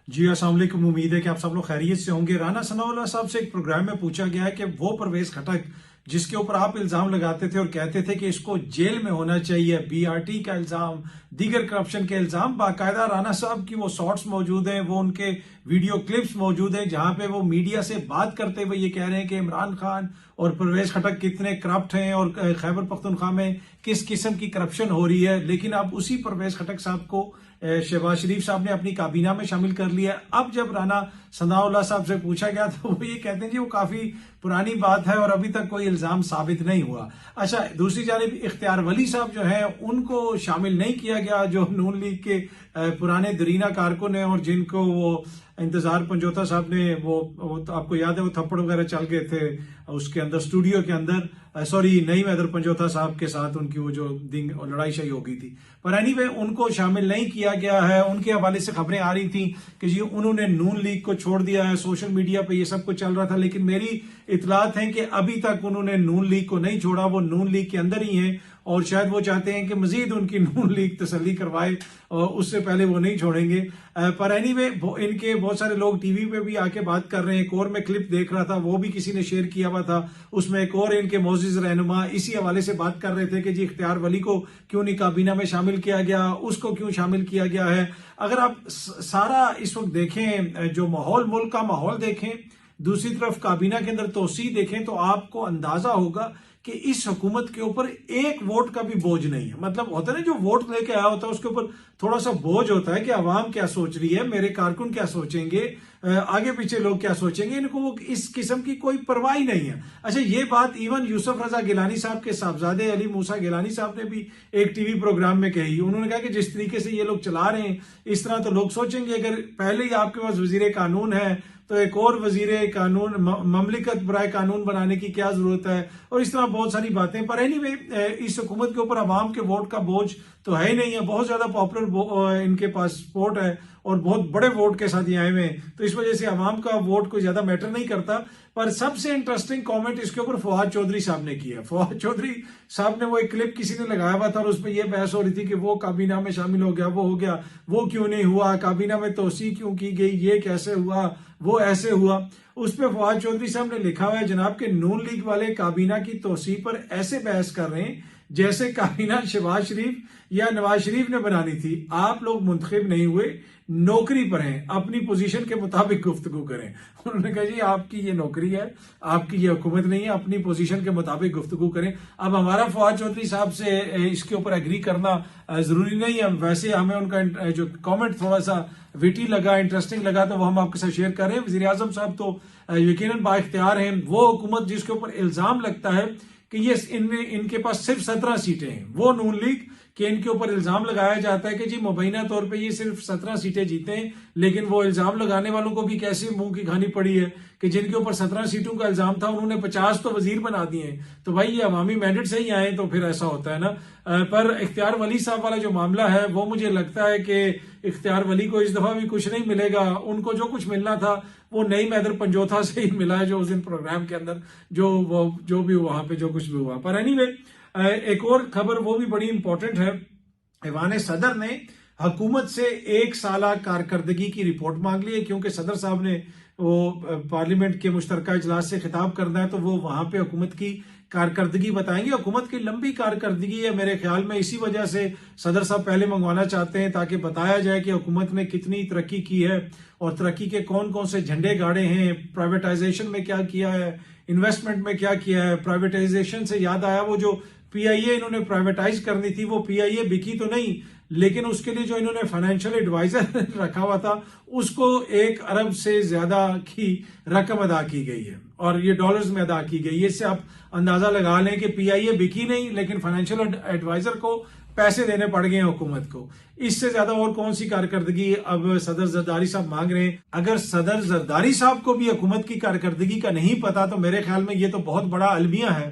जी अस्सलाम वालेकुम। उम्मीद है कि आप सब लोग खैरियत से होंगे। राना सनाउल्लाह साहब से एक प्रोग्राम में पूछा गया है कि वो परवेज खटक जिसके ऊपर आप इल्जाम लगाते थे और कहते थे कि इसको जेल में होना चाहिए, बीआरटी का इल्जाम, दीगर करप्शन के इल्जाम, बाकायदा राना साहब की वो शॉर्ट्स मौजूद हैं, वो उनके वीडियो क्लिप्स मौजूद हैं जहां पे वो मीडिया से बात करते हुए ये कह रहे हैं कि इमरान खान और परवेज खटक कितने करप्ट हैं और खैबर पख्तूनख्वा में किस किस्म की करप्शन हो रही है। लेकिन अब उसी परवेज खटक साहब को शहबाज शरीफ साहब ने अपनी काबीना में शामिल कर लिया। अब जब राना सनाउल्लाह साहब से पूछा गया तो वो ये कहते हैं जी वो काफी पुरानी बात है और अभी तक कोई इल्जाम साबित नहीं हुआ। अच्छा, दूसरी जानिब इख्तियार वली साहब जो है उनको शामिल नहीं किया गया, जो नून लीग के पुराने दरीना कारकुन है और जिनको वो इंतजार पंजोता साहब ने वो तो आपको याद है वो थप्पड़ वगैरह चल गए थे उसके अंदर, स्टूडियो के अंदर, सॉरी नईम हैदर पंजोता साहब के साथ उनकी वो जो लड़ाई शही हो गई थी। पर एनीवे उनको शामिल नहीं किया गया है। उनके हवाले से खबरें आ रही थी कि जी उन्होंने नून लीग को छोड़ दिया है, सोशल मीडिया पे ये सब कुछ चल रहा था, लेकिन मेरी इतलात है कि अभी तक उन्होंने नून लीग को नहीं छोड़ा, वो नून लीग के अंदर ही हैं और शायद वो चाहते हैं कि मजीद उनकी नून लीग तसल्ली करवाए और उससे पहले वो नहीं छोड़ेंगे। पर एनीवे इनके बहुत सारे लोग टीवी पे भी आके बात कर रहे हैं। एक और मैं क्लिप देख रहा था, वो भी किसी ने शेयर किया हुआ था, उसमें एक और इनके मोअज़्ज़िज़ रहनुमा इसी हवाले से बात कर रहे थे कि जी इख्तियार वली को क्यों नहीं काबीना में शामिल किया गया, उसको क्यों शामिल किया गया है। अगर आप सारा इस वक्त देखें, जो माहौल, मुल्क का माहौल देखें, दूसरी तरफ काबीना के अंदर तोसी देखें, तो आपको अंदाजा होगा कि इस हुकूमत के ऊपर एक वोट का भी बोझ नहीं है। मतलब होता है ना, जो वोट लेके आया होता है उसके ऊपर थोड़ा सा बोझ होता है कि अवाम क्या सोच रही है, मेरे कारकुन क्या सोचेंगे, आगे पीछे लोग क्या सोचेंगे, इनको वो इस किस्म की कोई परवाह ही नहीं है। अच्छा, ये बात इवन यूसुफ रजा गिलानी साहब के साहबजादे अली मूसा गिलानी साहब ने भी एक टीवी प्रोग्राम में कही। उन्होंने कहा कि जिस तरीके से ये लोग चला रहे हैं इस तरह तो लोग सोचेंगे अगर पहले ही आपके पास वजीर कानून है तो एक और वजीर कानून, ममलिकत बराए कानून बनाने की क्या जरूरत है, और इस तरह बहुत सारी बातें। पर एनीवे इस हुकूमत के ऊपर अवाम के वोट का बोझ तो है ही नहीं है, बहुत ज्यादा पॉपुलर इनके पास सपोर्ट है और बहुत बड़े वोट के साथ ये आए हुए हैं, तो इस वजह से अवाम का वोट कोई ज्यादा मैटर नहीं करता। पर सबसे इंटरेस्टिंग कमेंट इसके ऊपर फवाद चौधरी साहब ने किया। फवाद चौधरी साहब ने वो एक क्लिप किसी ने लगाया हुआ था और उस पर यह बहस हो रही थी कि वो काबीना में शामिल हो गया, वो हो गया, वो क्यों नहीं हुआ, काबीना में तोसी क्यों की गई, ये कैसे हुआ, वो ऐसे हुआ। उस पर फवाद चौधरी साहब ने लिखा हुआ है, जनाब के नून लीग वाले काबीना की तोसी पर ऐसे बहस कर रहे हैं जैसे काबीना शहबाज शरीफ या नवाज शरीफ ने बनानी थी। आप लोग मुंतखब नहीं हुए, नौकरी पर हैं, अपनी पोजीशन के मुताबिक गुफ्तगू करें। उन्होंने कहा जी आपकी ये नौकरी है, आपकी ये हुकूमत नहीं है, अपनी पोजीशन के मुताबिक गुफ्तगू करें। अब हमारा फवाद चौधरी साहब से इसके ऊपर एग्री करना जरूरी नहीं है, वैसे हमें उनका जो कमेंट थोड़ा सा विटी लगा, इंटरेस्टिंग लगा, तो वो हम आपके साथ शेयर कर रहे हैं। वजीर आजम साहब तो यकीनन बाइख्तियार हैं। वो हुकूमत जिसके ऊपर इल्जाम लगता है कि ये इनके पास सिर्फ 17 सीटें हैं, वो नून लीग कि इनके ऊपर इल्जाम लगाया जाता है कि जी मुबैना तौर पे ये सिर्फ 17 सीटें जीते हैं, लेकिन वो इल्जाम लगाने वालों को भी कैसे मुंह की खानी पड़ी है कि जिनके ऊपर 17 सीटों का इल्जाम था उन्होंने 50 तो वजीर बना दिए हैं। तो भाई ये अवामी मैंडेट से ही आए तो फिर ऐसा होता है ना। पर इख्तियार वली साहब वाला जो मामला है वो मुझे लगता है कि इख्तियार वली को इस दफा भी कुछ नहीं मिलेगा। उनको जो कुछ मिलना था वो नईम हैदर पंजोता से ही मिला है, जो उस दिन प्रोग्राम के अंदर जो भी वहां पे जो कुछ भी हुआ। पर एनीवे एक और खबर वो भी बड़ी इंपॉर्टेंट है। ऐवान सदर ने हुकूमत से 1 साला कारकर्दगी की रिपोर्ट मांग ली है, क्योंकि सदर साहब ने वो पार्लियामेंट के मुश्तरका इजलास से खिताब करना है, तो वो वहां पे हुकूमत की कारकर्दगी बताएंगे। हुकूमत की लंबी कारकर्दगी है मेरे ख्याल में, इसी वजह से सदर साहब पहले मंगवाना चाहते हैं ताकि बताया जाए कि हुकूमत ने कितनी तरक्की की है और तरक्की के कौन कौन से झंडे गाड़े हैं, प्राइवेटाइजेशन में क्या किया है, इन्वेस्टमेंट में क्या किया है। प्राइवेटाइजेशन से याद आया, वो जो पीआईए इन्होंने प्राइवेटाइज करनी थी, वो पीआईए बिकी तो नहीं, लेकिन उसके लिए जो इन्होंने फाइनेंशियल एडवाइजर रखा हुआ था उसको 1 अरब से ज्यादा की रकम अदा की गई है और ये डॉलर्स में अदा की गई है। इससे आप अंदाजा लगा लें कि पीआईए बिकी नहीं, लेकिन फाइनेंशियल एडवाइजर को पैसे देने पड़ गए हैं हुकूमत को। इससे ज्यादा और कौन सी कारकर्दगी अब सदर जरदारी साहब मांग रहे हैं। अगर सदर जरदारी साहब को भी हुकूमत की कारकर्दगी का नहीं पता तो मेरे ख्याल में ये तो बहुत बड़ा अलमिया है।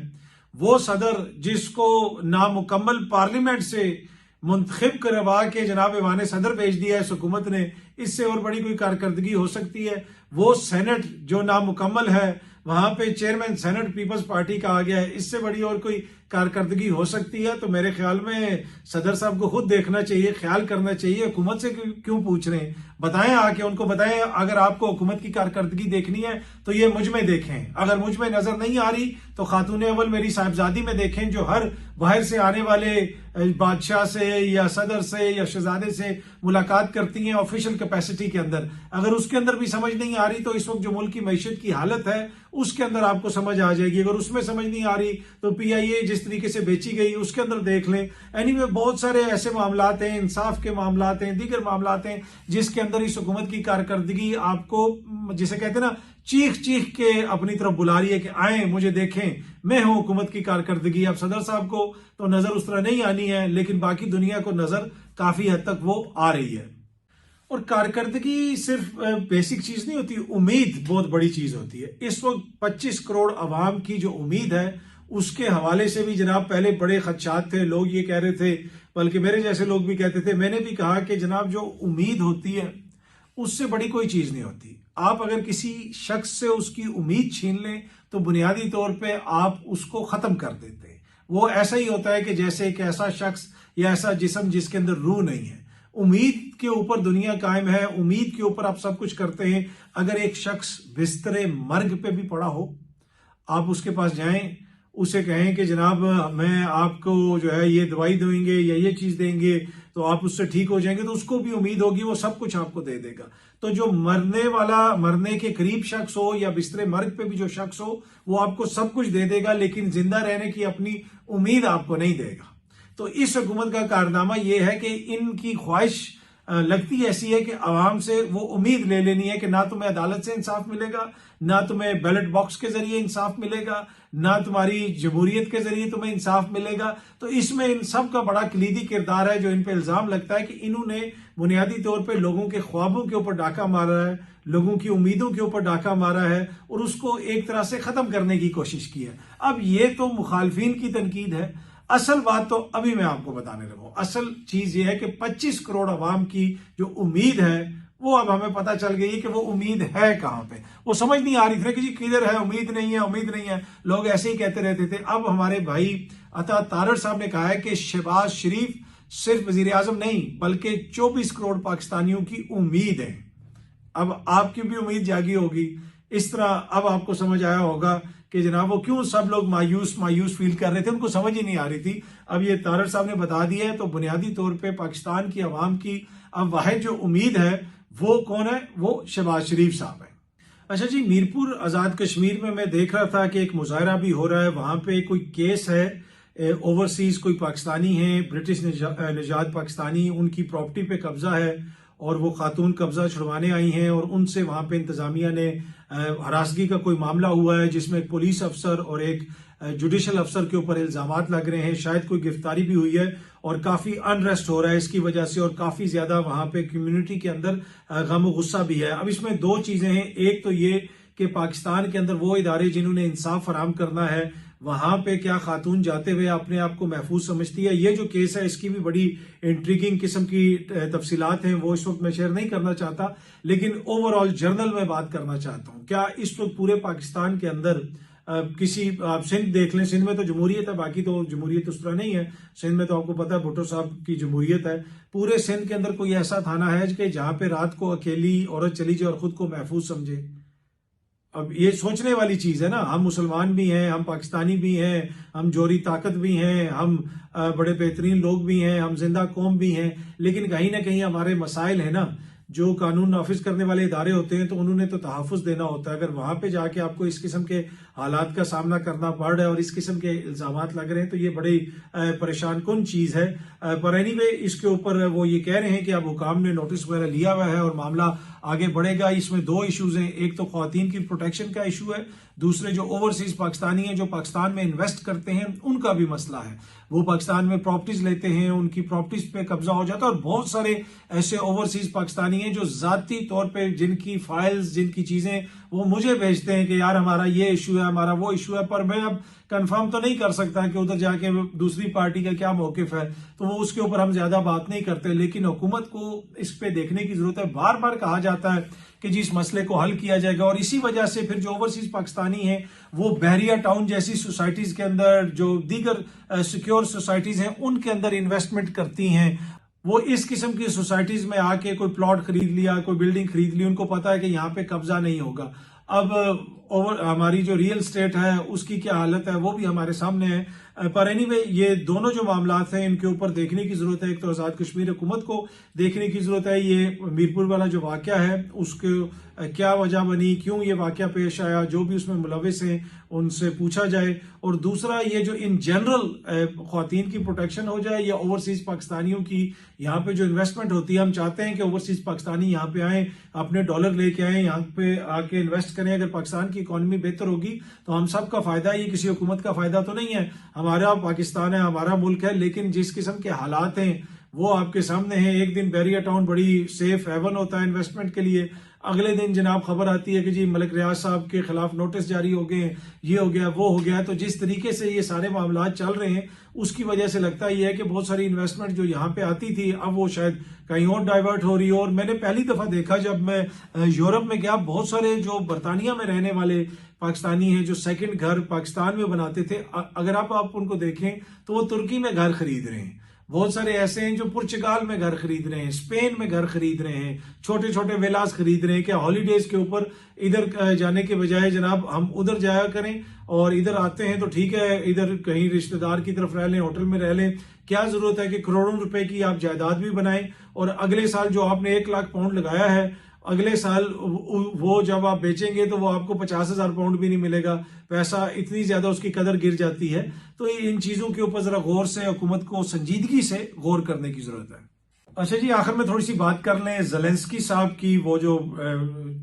वो सदर जिसको नामुकम्मल पार्लियामेंट से मुंतखब करवा के जनाब ऐवान सदर भेज दिया इस हुकूमत ने, इससे और बड़ी कोई कारकर्दगी हो सकती है। वो सेनेट जो नामुकम्मल है, वहां पे चेयरमैन सेनेट पीपल्स पार्टी का आ गया है, इससे बड़ी और कोई कारकर्दगी हो सकती है, तो मेरे ख्याल में सदर साहब को खुद देखना चाहिए, ख्याल करना चाहिए। हुकूमत से क्यों पूछ रहे हैं? बताएं, आके उनको बताएं, अगर आपको हुकूमत की कारकर्दगी देखनी है तो ये मुझ में देखें, अगर मुझ में नजर नहीं आ रही तो खातून अव्वल मेरी साहिबजादी में देखें, जो हर बाहर से आने वाले बादशाह से या सदर से या शहजादे से मुलाकात करती हैं ऑफिशियल कैपेसिटी के अंदर। अगर उसके अंदर भी समझ नहीं आ रही तो इस वक्त जो मुल्क की मैशत की हालत है उसके अंदर आपको समझ आ जाएगी। अगर उसमें समझ नहीं आ रही तो PIA जिस तरीके से बेची गई उसके अंदर देख लें। एनीवे बहुत सारे ऐसे मामलात हैं, इंसाफ के मामलात हैं, दीगर मामलात हैं जिसके अंदर इस हुकूमत की कारकर्दगी आपको, जिसे कहते हैं ना, चीख चीख के अपनी तरफ बुला रही है कि आए मुझे देखें, मैं हूं हुकूमत की कारकर्दगी। अब सदर साहब को तो नजर उस तरह नहीं आनी है, लेकिन बाकी दुनिया को नजर काफी हद तक वो आ रही है। और कारकर्दगी सिर्फ बेसिक चीज नहीं होती, उम्मीद बहुत बड़ी चीज होती है। इस वक्त 25 करोड़ अवाम की जो उम्मीद है उसके हवाले से भी जनाब पहले बड़े खदशात थे, लोग ये कह रहे थे, बल्कि मेरे जैसे लोग भी कहते थे, मैंने भी कहा कि जनाब जो उम्मीद होती है उससे बड़ी कोई चीज नहीं होती। आप अगर किसी शख्स से उसकी उम्मीद छीन लें तो बुनियादी तौर पे आप उसको खत्म कर देते हैं। वो ऐसा ही होता है कि जैसे एक ऐसा शख्स या ऐसा जिस्म जिसके अंदर रूह नहीं है। उम्मीद के ऊपर दुनिया कायम है, उम्मीद के ऊपर आप सब कुछ करते हैं। अगर एक शख्स बिस्तरे मर्ग पे भी पड़ा हो, आप उसके पास जाएं, उसे कहें कि जनाब मैं आपको जो है ये दवाई देंगे या ये चीज देंगे तो आप उससे ठीक हो जाएंगे, तो उसको भी उम्मीद होगी, वो सब कुछ आपको दे देगा। तो जो मरने वाला, मरने के करीब शख्स हो या बिस्तरे मर्ग पे भी जो शख्स हो, वो आपको सब कुछ दे देगा, लेकिन जिंदा रहने की अपनी उम्मीद आपको नहीं देगा। तो इस हुकूमत का कारनामा यह है कि इनकी ख्वाहिश लगती ऐसी है कि आवाम से वो उम्मीद ले लेनी है कि ना तुम्हें अदालत से इंसाफ मिलेगा, ना तुम्हें बैलेट बॉक्स के जरिए इंसाफ मिलेगा, ना तुम्हारी जमहूरियत के जरिए तुम्हें इंसाफ मिलेगा। तो इसमें इन सब का बड़ा कलीदी किरदार है। जो इन पे इल्जाम लगता है कि इन्होंने बुनियादी तौर पे लोगों के ख्वाबों के ऊपर डाका मारा है, लोगों की उम्मीदों के ऊपर डाका मारा है और उसको एक तरह से खत्म करने की कोशिश की है। अब ये तो मुखालफिन की तनकीद है, असल बात तो अभी मैं आपको बताने लगा। असल चीज ये है कि 25 करोड़ अवाम की जो उम्मीद है वो अब हमें पता चल गई है कि वो उम्मीद है कहां पे। वो समझ नहीं आ रही थी कि जी किधर है, उम्मीद नहीं है, उम्मीद नहीं है, लोग ऐसे ही कहते रहते थे। अब हमारे भाई अता तारड़ साहब ने कहा है कि शहबाज शरीफ सिर्फ वजीर आजम नहीं बल्कि 24 करोड़ पाकिस्तानियों की उम्मीद है। अब आपकी भी उम्मीद जागी होगी। इस तरह अब आपको समझ आया होगा कि जनाब वो क्यों सब लोग मायूस फील कर रहे थे, उनको समझ ही नहीं आ रही थी। अब ये तारड़ साहब ने बता दिया है। तो बुनियादी तौर पे पाकिस्तान की आवाम की अब वाहिद जो उम्मीद है वो कौन है? वो शहबाज शरीफ साहब है। अच्छा जी, मीरपुर आजाद कश्मीर में मैं देख रहा था कि एक मुजाहरा भी हो रहा है। वहां पे कोई केस है, ओवरसीज कोई पाकिस्तानी है, ब्रिटिश निजात पाकिस्तानी, उनकी प्रॉपर्टी पे कब्जा है और वो खातून कब्जा छुड़वाने आई हैं और उनसे वहां पे इंतजामिया ने हरासगी का कोई मामला हुआ है जिसमें एक पुलिस अफसर और एक जुडिशल अफसर के ऊपर इल्जामात लग रहे हैं। शायद कोई गिरफ्तारी भी हुई है और काफी अनरेस्ट हो रहा है इसकी वजह से और काफी ज्यादा वहां पे कम्युनिटी के अंदर गम गुस्सा भी है। अब इसमें दो चीजें हैं, एक तो ये कि पाकिस्तान के अंदर वो इदारे जिन्होंने इंसाफ फराम करना है वहां पे क्या खातून जाते हुए अपने आप को महफूज समझती है। ये जो केस है इसकी भी बड़ी इंट्रीगिंग किस्म की तफसीलात हैं, वो इस वक्त मैं शेयर नहीं करना चाहता, लेकिन ओवरऑल जर्नल में बात करना चाहता हूं। क्या इस वक्त पूरे पाकिस्तान के अंदर किसी, आप सिंध देख लें, सिंध में तो जमहूरियत है, बाकी तो जमहूरियत उस तरह नहीं है। सिंध में तो आपको पता है भुट्टो साहब की जमहूरियत है। पूरे सिंध के अंदर कोई ऐसा थाना है कि जहां पे रात को अकेली औरत चली जाए और खुद को महफूज समझे? अब ये सोचने वाली चीज है ना। हम मुसलमान भी हैं, हम पाकिस्तानी भी हैं, हम जोरी ताकत भी हैं, हम बड़े बेहतरीन लोग भी हैं, हम जिंदा कौम भी हैं, लेकिन कहीं ना कहीं हमारे मसाइल है ना। जो कानून नाफिज करने वाले इदारे होते हैं तो उन्होंने तो तहफ़्फ़ुज़ देना होता है। अगर वहां पे जाके आपको इस किस्म के हालात का सामना करना पड़ रहा है और इस किस्म के इल्जामात लग रहे हैं तो ये बड़ी परेशान कुन चीज है। पर एनीवे इसके ऊपर वो ये कह रहे हैं कि अब हुकाम ने नोटिस वगैरह लिया हुआ है और मामला आगे बढ़ेगा। इसमें दो इश्यूज हैं, एक तो ख्वातीन की प्रोटेक्शन का इशू है, दूसरे जो ओवरसीज पाकिस्तानी हैं जो पाकिस्तान में इन्वेस्ट करते हैं उनका भी मसला है। वो पाकिस्तान में प्रॉपर्टीज लेते हैं, उनकी प्रॉपर्टीज पे कब्जा हो जाता है और बहुत सारे ऐसे ओवरसीज पाकिस्तानी हैं जो जाती तौर पे जिनकी फाइल्स, जिनकी चीजें वो मुझे भेजते हैं कि यार हमारा ये इशू है, हमारा वो इशू है, पर मैं अब कंफर्म तो नहीं कर सकता कि उधर जाके दूसरी पार्टी का क्या मौकिफ है, तो वो उसके ऊपर हम ज्यादा बात नहीं करते। लेकिन हुकूमत को इस पे देखने की जरूरत है। बार बार कहा जाता है कि जी इस मसले को हल किया जाएगा। और इसी वजह से फिर जो ओवरसीज पाकिस्तानी हैं वो बहरिया टाउन जैसी सोसाइटीज के अंदर, जो दीगर सिक्योर सोसाइटीज हैं उनके अंदर इन्वेस्टमेंट करती हैं। वो इस किस्म की सोसाइटीज में आके कोई प्लॉट खरीद लिया, कोई बिल्डिंग खरीद ली, उनको पता है कि यहाँ पे कब्जा नहीं होगा। अब हमारी जो रियल स्टेट है उसकी क्या हालत है वो भी हमारे सामने है। पर एनीवे ये दोनों जो मामलात हैं इनके ऊपर देखने की जरूरत है। एक तो आजाद कश्मीर हुकूमत को देखने की जरूरत है, ये मीरपुर वाला जो वाकया है उसके क्या वजह बनी, क्यों ये वाकया पेश आया, जो भी उसमें मुलविस हैं उनसे पूछा जाए। और दूसरा ये जो इन जनरल ख्वातीन की प्रोटेक्शन हो जाए या ओवरसीज पाकिस्तानियों की यहाँ पे जो इन्वेस्टमेंट होती है, हम चाहते हैं कि ओवरसीज पाकिस्तानी यहाँ पे आए, अपने डॉलर लेके आए, यहाँ पे आके इन्वेस्ट करें। अगर पाकिस्तान की इकोनॉमी बेहतर होगी तो हम सब का फायदा है, ये किसी हुकूमत का फायदा तो नहीं है। हमारा पाकिस्तान है, हमारा मुल्क है, लेकिन जिस किस्म के हालात हैं वो आपके सामने हैं। एक दिन बैरिया टाउन बड़ी सेफ हेवन होता है इन्वेस्टमेंट के लिए, अगले दिन जनाब खबर आती है कि जी मलिक रियाज साहब के खिलाफ नोटिस जारी हो गए, ये हो गया वो हो गया। तो जिस तरीके से ये सारे मामला चल रहे हैं उसकी वजह से लगता ही है कि बहुत सारी इन्वेस्टमेंट जो यहाँ पे आती थी अब वो शायद कहीं और डाइवर्ट हो रही हो। और मैंने पहली दफा देखा जब मैं यूरोप में गया, बहुत सारे जो बरतानिया में रहने वाले पाकिस्तानी हैं जो सेकंड घर पाकिस्तान में बनाते थे, अगर आप उनको देखें तो वो तुर्की में घर खरीद रहे हैं। बहुत सारे ऐसे हैं जो पुर्तगाल में घर खरीद रहे हैं, स्पेन में घर खरीद रहे हैं, छोटे छोटे विलास खरीद रहे हैं। क्या हॉलीडेज के ऊपर इधर जाने के बजाय जनाब हम उधर जाया करें, और इधर आते हैं तो ठीक है इधर कहीं रिश्तेदार की तरफ रह लें, होटल में रह लें। क्या जरूरत है कि करोड़ों रुपए की आप जायदाद भी बनाएं और अगले साल जो आपने 1 लाख पाउंड लगाया है, अगले साल वो जब आप बेचेंगे तो वो आपको 50,000 पाउंड भी नहीं मिलेगा। पैसा इतनी ज्यादा उसकी कदर गिर जाती है। तो इन चीजों के ऊपर जरा गौर से हुकूमत को संजीदगी से गौर करने की जरूरत है। अच्छा जी, आखिर में थोड़ी सी बात कर लें ज़ेलेंस्की साहब की। वो जो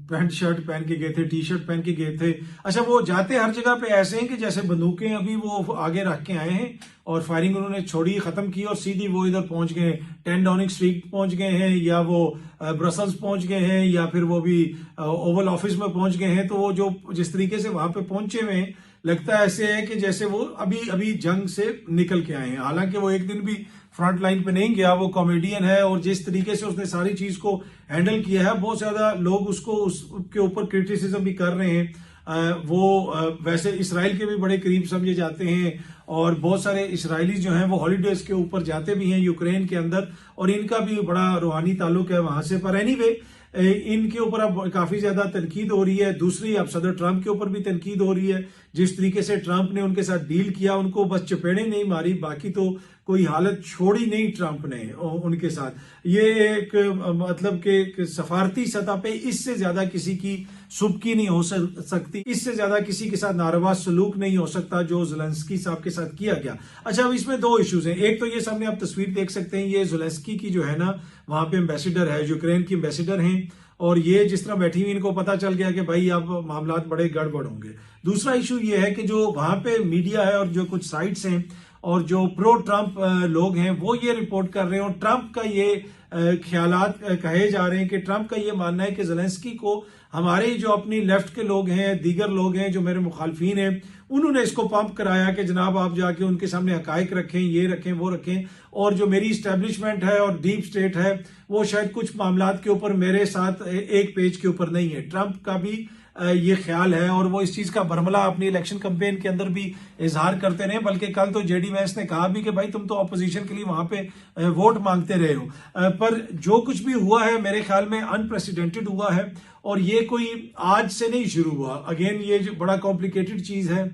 पैंट शर्ट पहन के गए थे, टी शर्ट पहन के गए थे, अच्छा वो जाते हर जगह पे ऐसे हैं कि जैसे बंदूकें अभी वो आगे रख के आए हैं और फायरिंग उन्होंने छोड़ी, खत्म की और सीधी वो इधर पहुंच गए, 10 डाउनिंग स्ट्रीट पहुंच गए हैं, या वो ब्रसल्स पहुंच गए हैं, या फिर वो भी ओवल ऑफिस में पहुंच गए हैं। तो वो जो जिस तरीके से वहां पे पहुंचे हुए हैं, लगता है ऐसे है कि जैसे वो अभी अभी जंग से निकल के आए हैं। हालांकि वो एक दिन भी फ्रंट लाइन पे नहीं गया, वो कॉमेडियन है और जिस तरीके से उसने सारी चीज को हैंडल किया है, बहुत ज्यादा लोग उसके ऊपर क्रिटिसिज्म भी कर रहे हैं। वो वैसे इसराइल के भी बड़े करीब समझे जाते हैं और बहुत सारे इसराइली जो हैं वो हॉलीडेज के ऊपर जाते भी हैं यूक्रेन के अंदर, और इनका भी बड़ा रूहानी ताल्लुक है वहां से। पर एनीवे इनके ऊपर अब काफी ज्यादा तनकीद हो रही है। दूसरी अब सदर ट्रंप के ऊपर भी तनकीद हो रही है, जिस तरीके से ट्रंप ने उनके साथ डील किया, उनको बस चपेड़े नहीं मारी, बाकी तो कोई हालत छोड़ी नहीं ट्रंप ने उनके साथ। ये एक मतलब कि सफारती सतह पे इससे ज्यादा किसी की सुबकी नहीं हो सकती, इससे ज्यादा किसी के साथ नारवा सलूक नहीं हो सकता जो ज़ेलेंस्की साहब के साथ किया गया। अच्छा, अब इसमें 2 इश्यूज हैं। एक तो ये सामने आप तस्वीर देख सकते हैं, ये ज़ेलेंस्की की जो है ना वहां पे एम्बेसडर है, यूक्रेन की एम्बेसडर हैं, और ये जिस तरह बैठी हुई इनको पता चल गया कि भाई अब मामलात बड़े गड़बड़ होंगे। दूसरा इशू ये है कि जो वहां पे मीडिया है और जो कुछ साइट्स हैं और जो प्रो ट्रंप लोग हैं वो ये रिपोर्ट कर रहे हैं, और ट्रंप का ये ख्यालात कहे जा रहे हैं कि ट्रंप का ये मानना है कि ज़ेलेंस्की को हमारे जो अपनी लेफ्ट के लोग हैं, दीगर लोग हैं जो मेरे मुखालफिन हैं, उन्होंने इसको पंप कराया कि जनाब आप जाके उनके सामने हकाइक रखें, ये रखें वो रखें, और जो मेरी इस्टेब्लिशमेंट है और डीप स्टेट है वो शायद कुछ मामलात के ऊपर मेरे साथ एक पेज के ऊपर नहीं है। ट्रंप का भी ये ख्याल है और वो इस चीज का बरमला अपनी इलेक्शन कैंपेन के अंदर भी इजहार करते रहे। बल्कि कल तो जेडी वैंस ने कहा भी कि भाई तुम तो अपोजिशन के लिए वहां पे वोट मांगते रहे हो। पर जो कुछ भी हुआ है मेरे ख्याल में अनप्रेसिडेंटेड हुआ है, और ये कोई आज से नहीं शुरू हुआ। अगेन ये जो बड़ा कॉम्प्लिकेटेड चीज है।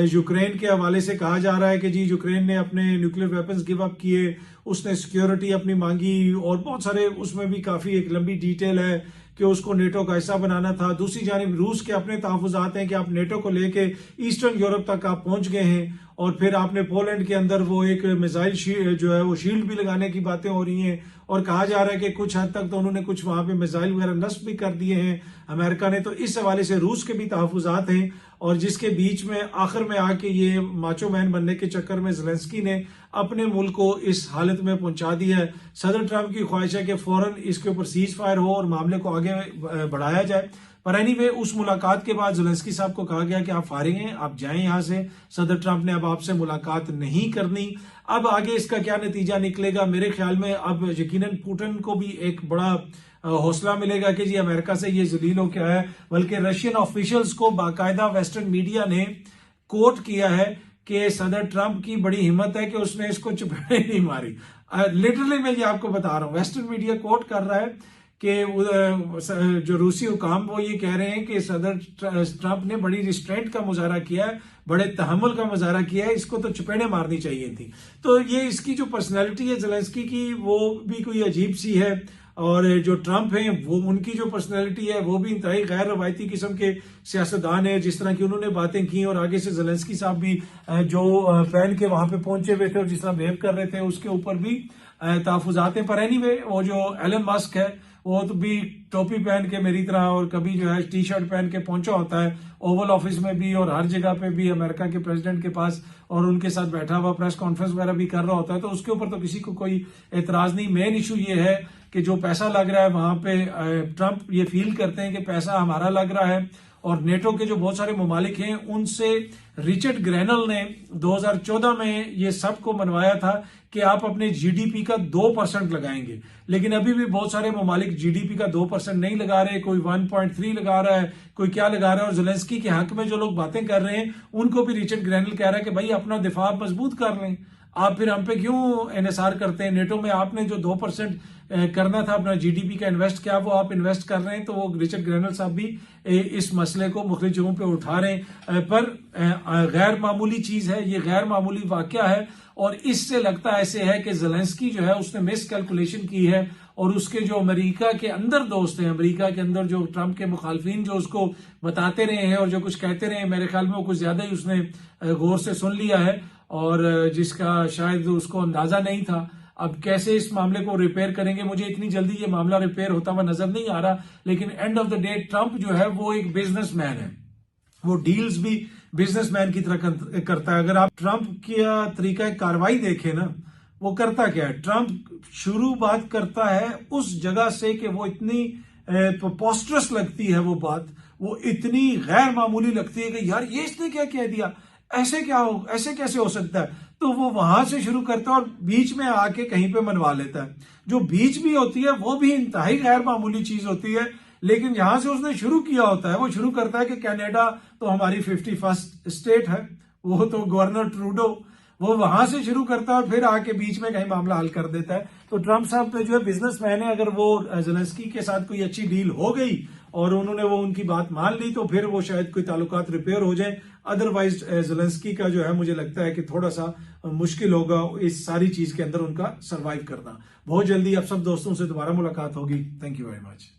यूक्रेन के हवाले से कहा जा रहा है कि जी यूक्रेन ने अपने न्यूक्लियर वेपन्स गिव अप किए, उसने सिक्योरिटी अपनी मांगी, और बहुत सारे उसमें भी काफी एक लंबी डिटेल है कि उसको नेटो का हिस्सा बनाना था। दूसरी जानिब रूस के अपने तहफुजात हैं कि आप नेटो को लेके ईस्टर्न यूरोप तक आप पहुंच गए हैं, और फिर आपने पोलैंड के अंदर वो एक मिसाइल जो है वो शील्ड भी लगाने की बातें हो रही हैं, और कहा जा रहा है कि कुछ हद तक तो उन्होंने कुछ वहां पे मिसाइल वगैरह नष्ट भी कर दिए हैं अमेरिका ने। तो इस हवाले से रूस के भी तहफुजात हैं, और जिसके बीच में आखिर में आके ये माचो मैन बनने के चक्कर में ज़ेलेंस्की ने अपने मुल्क को इस हालत में पहुंचा दिया है। सदर ट्रंप की ख्वाहिश है कि फौरन इसके ऊपर सीज फायर हो और मामले को आगे बढ़ाया जाए। पर एनीवे उस मुलाकात के बाद ज़ेलेंस्की साहब को कहा गया कि आप फारिग हैं, आप जाएं यहां से। सदर ट्रंप ने अब आपसे मुलाकात नहीं करनी। अब आगे इसका क्या नतीजा निकलेगा, मेरे ख्याल में अब यकीनन पुतिन को भी एक बड़ा हौसला मिलेगा कि जी अमेरिका से ये जलील हो क्या है। बल्कि रशियन ऑफिशियल्स को बाकायदा वेस्टर्न मीडिया ने कोट किया है कि सदर ट्रंप की बड़ी हिम्मत है कि उसने इसको चपेट नहीं मारी। लिटरली मैं ये आपको बता रहा हूं, वेस्टर्न मीडिया कोट कर रहा है कि जो रूसी हुकाम वो ये कह रहे हैं कि सदर ट्रंप ने बड़ी रिस्ट्रेंट का मुजाहरा किया है, बड़े तहम्मुल का मुजाहरा किया है, इसको तो चपेड़े मारनी चाहिए थी। तो ये इसकी जो पर्सनैलिटी है ज़ेलेंस्की की वो भी कोई अजीब सी है, और जो ट्रंप हैं वो उनकी जो पर्सनैलिटी है वो भी इंतहाई गैर रवायती किस्म के सियासतदान है। जिस तरह की उन्होंने बातें की और आगे से ज़ेलेंस्की साहब भी जो पहन के वहां पे पहुंचे हुए थे और जिस तरह बिहेव कर रहे थे उसके ऊपर भी तहफुजात हैं। पर एनीवे वो जो एलन मस्क है वो तो भी टोपी पहन के मेरी तरह और कभी जो है टी शर्ट पहन के पहुंचा होता है ओवल ऑफिस में भी और हर जगह पे भी अमेरिका के प्रेसिडेंट के पास, और उनके साथ बैठा हुआ प्रेस कॉन्फ्रेंस वगैरह भी कर रहा होता है। तो उसके ऊपर तो किसी को कोई एतराज नहीं। मेन इशू ये है कि जो पैसा लग रहा है वहां पे ट्रंप ये फील करते हैं कि पैसा हमारा लग रहा है, और नेटो के जो बहुत सारे ममालिक हैं उनसे रिचर्ड ग्रैनल ने 2014 में ये सबको मनवाया था कि आप अपने जीडीपी का 2% लगाएंगे, लेकिन अभी भी बहुत सारे ममालिक जीडीपी का 2% नहीं लगा रहे। कोई 1.3 लगा रहा है, कोई क्या लगा रहा है। और ज़ेलेंस्की के हक में जो लोग बातें कर रहे हैं उनको भी रिचर्ड ग्रैनल कह रहा है कि भाई अपना दिफा मजबूत कर लें, आप फिर हम पे क्यों एनएसआर करते हैं। नेटो में आपने जो 2% करना था अपना जीडीपी का इन्वेस्ट, क्या वो आप इन्वेस्ट कर रहे हैं। तो वो रिचर्ड ग्रैनल साहब भी इस मसले को मुख्तलिफ जगहों पे उठा रहे हैं। पर गैर मामूली चीज है, ये गैर मामूली वाकया है, और इससे लगता ऐसे है कि ज़ेलेंस्की जो है उसने मिस कैलकुलेशन की है, और उसके जो अमेरिका के अंदर दोस्त हैं, अमेरिका के अंदर जो ट्रंप के मुखालफिन जो उसको बताते रहे हैं और जो कुछ कहते रहे हैं, मेरे ख्याल में वो कुछ ज्यादा ही उसने गौर से सुन लिया है, और जिसका शायद उसको अंदाजा नहीं था। अब कैसे इस मामले को रिपेयर करेंगे, मुझे इतनी जल्दी ये मामला रिपेयर होता हुआ नजर नहीं आ रहा। लेकिन end of the day Trump जो है वो एक बिजनेसमैन है, वो डील्स भी बिजनेसमैन की तरह करता है। अगर आप ट्रंप का तरीका कार्रवाई देखें ना, वो करता क्या है, ट्रंप शुरू बात करता है उस जगह से कि वो इतनी प्रोपोस्टरस लगती है, वो बात वो इतनी गैर मामूली लगती है कि यार ये इसने क्या कह दिया, ऐसे क्या हो, ऐसे कैसे हो सकता है। तो वो वहां से शुरू करता है और बीच में आके कहीं पे मनवा लेता है। जो बीच भी होती है वो भी इंतहाई गैर मामूली चीज होती है, लेकिन जहां से उसने शुरू किया होता है वो शुरू करता है कि कनाडा तो हमारी 51st स्टेट है, वो तो गवर्नर ट्रूडो, वो वहां से शुरू करता है और फिर आके बीच में कहीं मामला हल कर देता है। तो ट्रंप साहब पे जो है बिजनेसमैन है, अगर वो ज़ेलेंस्की के साथ कोई अच्छी डील हो गई और उन्होंने वो उनकी बात मान ली तो फिर वो शायद कोई ताल्लुकात रिपेयर हो जाए। अदरवाइज ज़ेलेंस्की का जो है मुझे लगता है कि थोड़ा सा मुश्किल होगा इस सारी चीज के अंदर उनका सरवाइव करना। बहुत जल्दी आप सब दोस्तों से दोबारा मुलाकात होगी। Thank you very much.